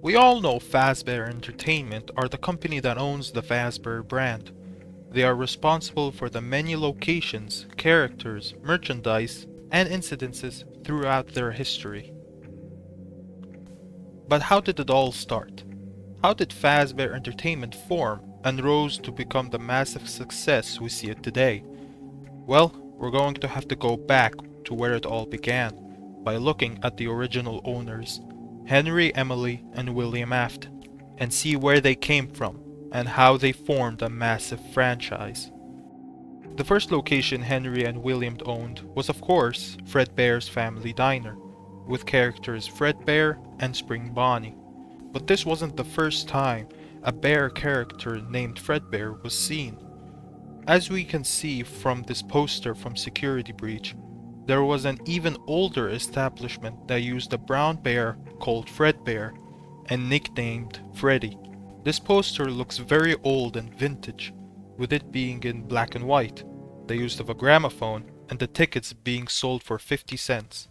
We all know Fazbear Entertainment are the company that owns the Fazbear brand. They are responsible for the many locations, characters, merchandise, and incidences throughout their history. But how did it all start? How did Fazbear Entertainment form and rose to become the massive success we see it today? Well, we're going to have to go back to where it all began by looking at the original owners, Henry, Emily, and William Afton, and see where they came from and how they formed a massive franchise. The first location Henry and William owned was, of course, Fredbear's Family Diner, with characters Fredbear and Spring Bonnie. But this wasn't the first time a bear character named Fredbear was seen. As we can see from this poster from Security Breach, there was an even older establishment that used a brown bear called Fredbear and nicknamed Freddy. This poster looks very old and vintage, with it being in black and white, the use of a gramophone, and the tickets being sold for 50 cents.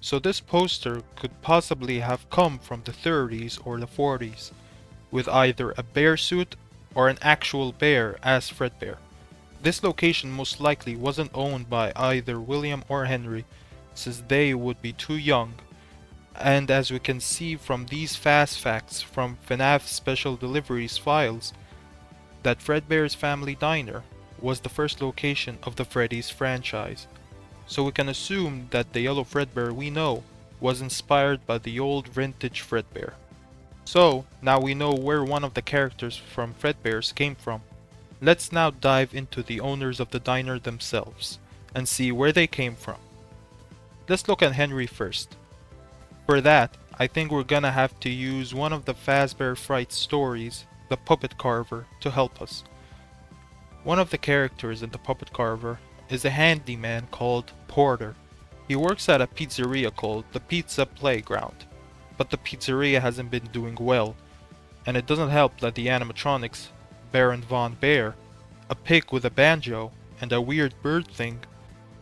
So this poster could possibly have come from the 30s or the 40s, with either a bear suit or an actual bear as Fredbear. This location most likely wasn't owned by either William or Henry, since they would be too young, and as we can see from these fast facts from FNaF Special Deliveries files, that Fredbear's Family Diner was the first location of the Freddy's franchise. So we can assume that the yellow Fredbear we know was inspired by the old vintage Fredbear. So now we know where one of the characters from Fredbear's came from. Let's now dive into the owners of the diner themselves and see where they came from. Let's look at Henry first. For that, I think we're gonna have to use one of the Fazbear Fright stories, the Puppet Carver, to help us. One of the characters in the Puppet Carver is a handyman called Porter. He works at a pizzeria called the Pizza Playground, but the pizzeria hasn't been doing well, and it doesn't help that the animatronics, Baron Von Bear, a pig with a banjo, and a weird bird thing,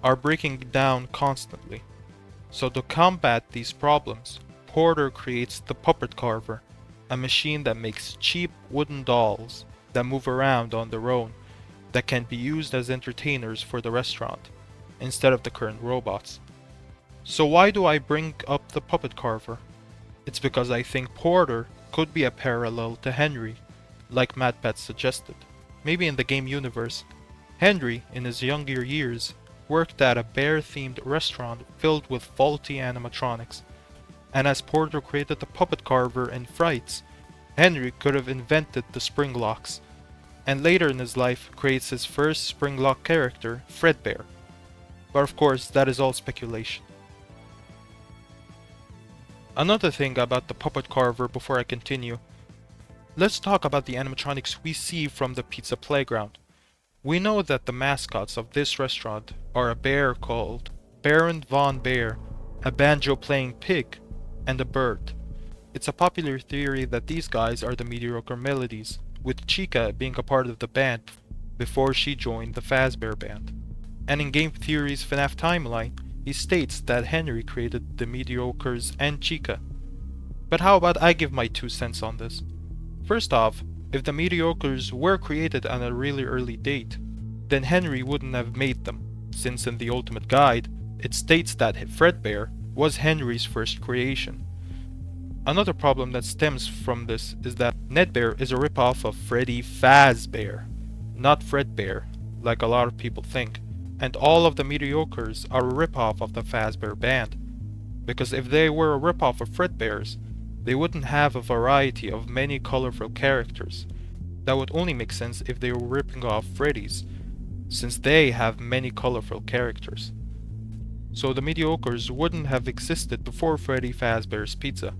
are breaking down constantly. So to combat these problems, Porter creates the Puppet Carver, a machine that makes cheap wooden dolls that move around on their own, that can be used as entertainers for the restaurant, instead of the current robots. So why do I bring up the Puppet Carver? It's because I think Porter could be a parallel to Henry, like MatPat suggested. Maybe in the game universe, Henry, in his younger years, worked at a bear-themed restaurant filled with faulty animatronics, and as Porter created the Puppet Carver and Frights, Henry could have invented the spring locks, and later in his life creates his first spring lock character, Fredbear. But of course, that is all speculation. Another thing about the Puppet Carver before I continue, let's talk about the animatronics we see from the Pizza Playground. We know that the mascots of this restaurant are a bear called Baron Von Bear, a banjo-playing pig, and a bird. It's a popular theory that these guys are the Mediocre Melodies, with Chica being a part of the band before she joined the Fazbear band. And in Game Theory's FNaF timeline, he states that Henry created the Mediocres and Chica. But how about I give my 2 cents on this? First off, if the Mediocres were created on a really early date, then Henry wouldn't have made them, since in the Ultimate Guide, it states that Fredbear was Henry's first creation. Another problem that stems from this is that Nedbear is a ripoff of Freddy Fazbear, not Fredbear, like a lot of people think, and all of the Mediocres are a ripoff of the Fazbear band, because if they were a ripoff of Fredbears, they wouldn't have a variety of many colorful characters. That would only make sense if they were ripping off Freddy's, since they have many colorful characters. So the Mediocres wouldn't have existed before Freddy Fazbear's Pizza.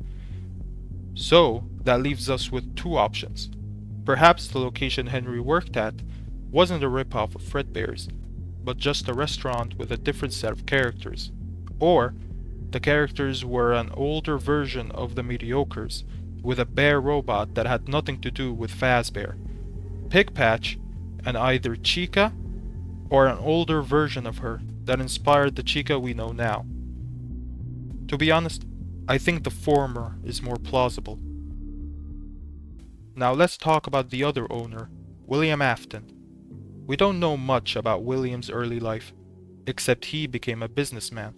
So that leaves us with 2 options. Perhaps the location Henry worked at wasn't a ripoff of Fredbear's, but just a restaurant with a different set of characters. Or the characters were an older version of the Mediocres, with a bear robot that had nothing to do with Fazbear, Pigpatch, and either Chica or an older version of her that inspired the Chica we know now. To be honest, I think the former is more plausible, Now let's talk about the other owner, William Afton. We don't know much about William's early life, except he became a businessman.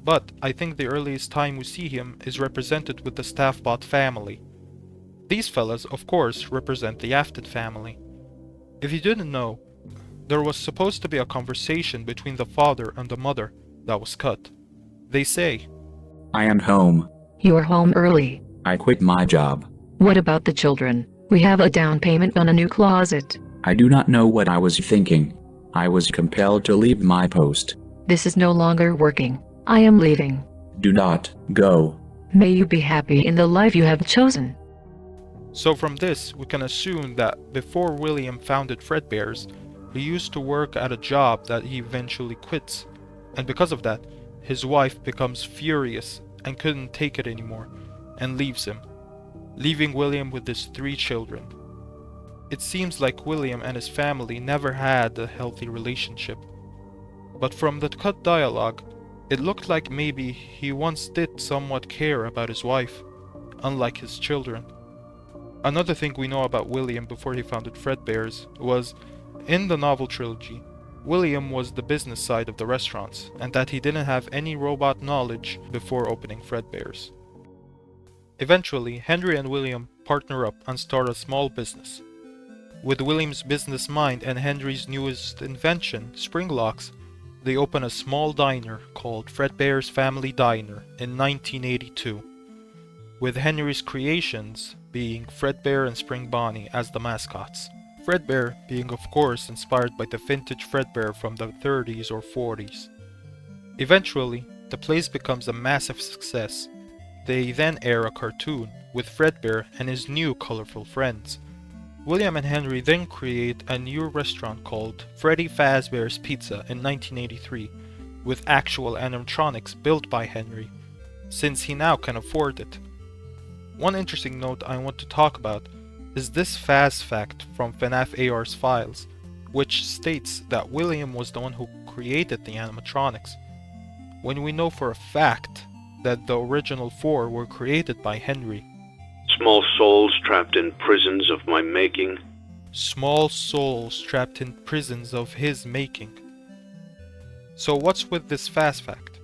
But I think the earliest time we see him is represented with the Staffbot family. These fellas, of course, represent the Afton family. If you didn't know, there was supposed to be a conversation between the father and the mother that was cut. They say, I am home. You're home early. I quit my job. What about the children? We have a down payment on a new closet. I do not know what I was thinking. I was compelled to leave my post. This is no longer working. I am leaving. Do not go. May you be happy in the life you have chosen. So from this, we can assume that before William founded Fredbear's, he used to work at a job that he eventually quits. And because of that, his wife becomes furious and couldn't take it anymore and leaves him, leaving William with his 3 children. It seems like William and his family never had a healthy relationship. But from the cut dialogue, it looked like maybe he once did somewhat care about his wife, unlike his children. Another thing we know about William before he founded Fredbear's was, in the novel trilogy, William was the business side of the restaurants, and that he didn't have any robot knowledge before opening Fredbear's. Eventually, Henry and William partner up and start a small business. With William's business mind and Henry's newest invention, spring locks, they open a small diner called Fredbear's Family Diner in 1982, with Henry's creations being Fredbear and Spring Bonnie as the mascots. Fredbear being of course inspired by the vintage Fredbear from the 30s or 40s. Eventually, the place becomes a massive success. They then air a cartoon with Fredbear and his new colorful friends. William and Henry then create a new restaurant called Freddy Fazbear's Pizza in 1983 with actual animatronics built by Henry, since he now can afford it. One interesting note I want to talk about is this Faz fact from FNaF AR's files, which states that William was the one who created the animatronics, when we know for a fact that the original 4 were created by Henry. Small souls trapped in prisons of my making. Small souls trapped in prisons of his making. So what's with this Faz fact?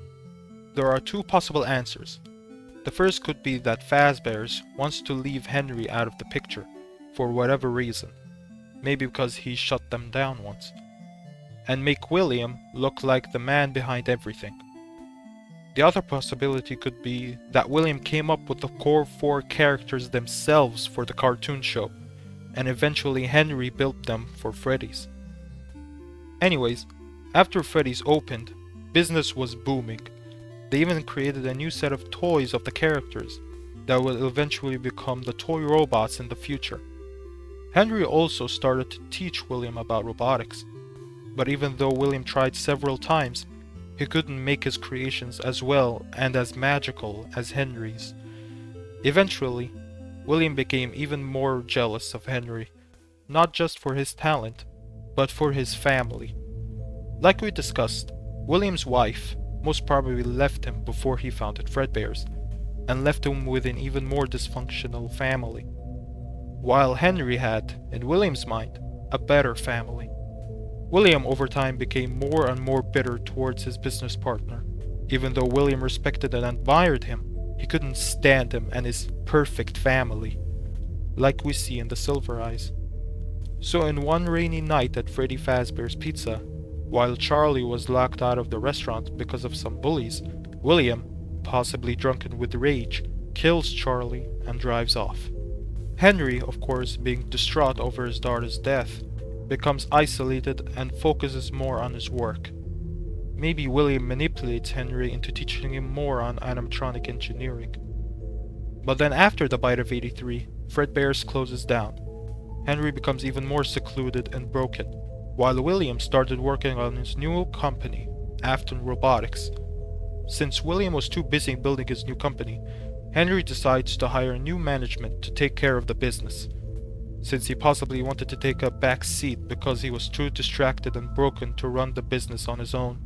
There are 2 possible answers. The first could be that Fazbear's wants to leave Henry out of the picture, for whatever reason, maybe because he shut them down once, and make William look like the man behind everything. The other possibility could be that William came up with the core 4 characters themselves for the cartoon show, and eventually Henry built them for Freddy's. Anyways, after Freddy's opened, business was booming. They even created a new set of toys of the characters that will eventually become the toy robots in the future. Henry also started to teach William about robotics, but even though William tried several times, he couldn't make his creations as well and as magical as Henry's. Eventually, William became even more jealous of Henry, not just for his talent, but for his family. Like we discussed, William's wife most probably left him before he founded Fredbear's, and left him with an even more dysfunctional family, while Henry had, in William's mind, a better family. William over time became more and more bitter towards his business partner. Even though William respected and admired him, he couldn't stand him and his perfect family, like we see in the Silver Eyes. So in one rainy night at Freddy Fazbear's Pizza, while Charlie was locked out of the restaurant because of some bullies, William, possibly drunken with rage, kills Charlie and drives off. Henry, of course, being distraught over his daughter's death, becomes isolated and focuses more on his work. Maybe William manipulates Henry into teaching him more on animatronic engineering. But then after the bite of 83, Fredbear's closes down. Henry becomes even more secluded and broken, while William started working on his new company, Afton Robotics. Since William was too busy building his new company, Henry decides to hire new management to take care of the business, since he possibly wanted to take a back seat because he was too distracted and broken to run the business on his own.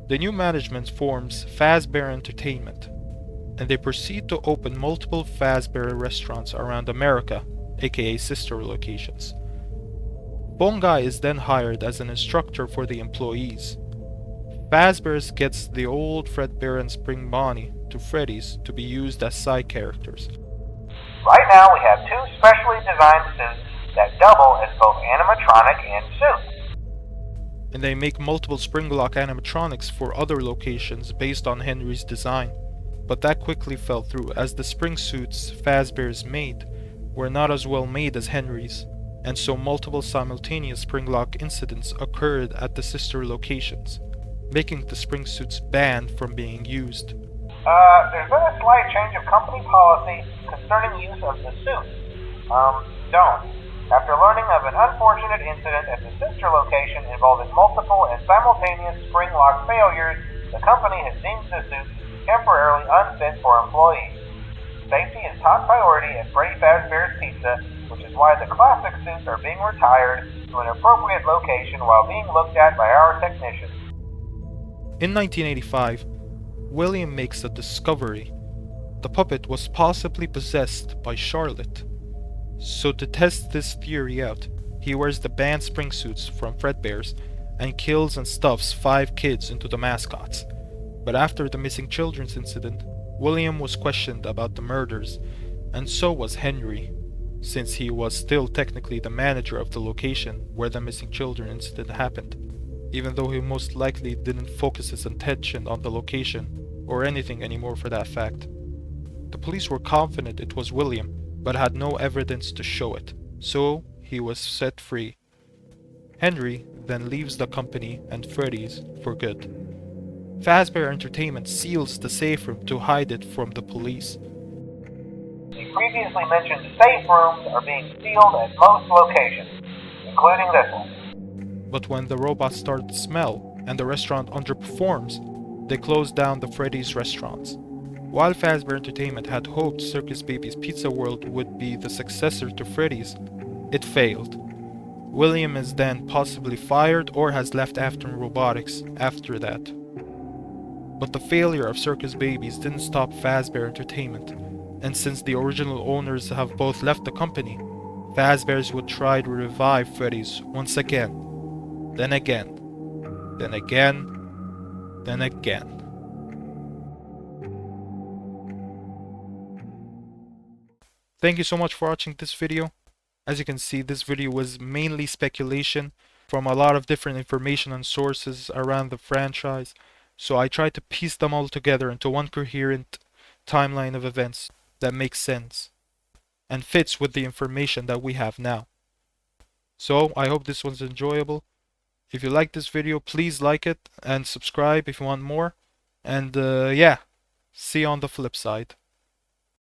The new management forms Fazbear Entertainment, and they proceed to open multiple Fazbear restaurants around America aka sister locations. Phone Guy is then hired as an instructor for the employees. Fazbear gets the old Fredbear and Spring Bonnie to Freddy's to be used as side characters. Right now we have two specially designed suits that double as both animatronic and suit. And they make multiple Springlock animatronics for other locations based on Henry's design. But that quickly fell through as the spring suits Fazbear's made were not as well made as Henry's, and so multiple simultaneous Springlock incidents occurred at the sister locations, making the spring suits banned from being used. There's been a slight change of company policy concerning use of the suits. Don't. After learning of an unfortunate incident at the sister location involving multiple and simultaneous Springlock failures, the company has deemed the suits temporarily unfit for employees. Safety is top priority at Freddy Fazbear's Pizza, which is why the classic suits are being retired to an appropriate location while being looked at by our technicians. In 1985, William makes a discovery. The puppet was possibly possessed by Charlotte. So to test this theory out, he wears the banned spring suits from Fredbear's and kills and stuffs 5 kids into the mascots. But after the missing children's incident, William was questioned about the murders, and so was Henry, since he was still technically the manager of the location where the missing children incident happened, even though he most likely didn't focus his attention on the location or anything anymore for that fact. The police were confident it was William, but had no evidence to show it, so he was set free. Henry then leaves the company and Freddy's for good. Fazbear Entertainment seals the safe room to hide it from the police. The previously mentioned safe rooms are being sealed at most locations, including this one. But when the robots start to smell and the restaurant underperforms, they close down the Freddy's restaurants. While Fazbear Entertainment had hoped Circus Baby's Pizza World would be the successor to Freddy's, it failed. William is then possibly fired or has left Afton Robotics after that. But the failure of Circus Babies didn't stop Fazbear Entertainment, and since the original owners have both left the company, Fazbear's would try to revive Freddy's once again, then again, then again, then again. Thank you so much for watching this video. As you can see, this video was mainly speculation from a lot of different information and sources around the franchise. So I tried to piece them all together into one coherent timeline of events that makes sense and fits with the information that we have now. So I hope this was enjoyable. If you like this video, please like it and subscribe if you want more. And yeah, see you on the flip side.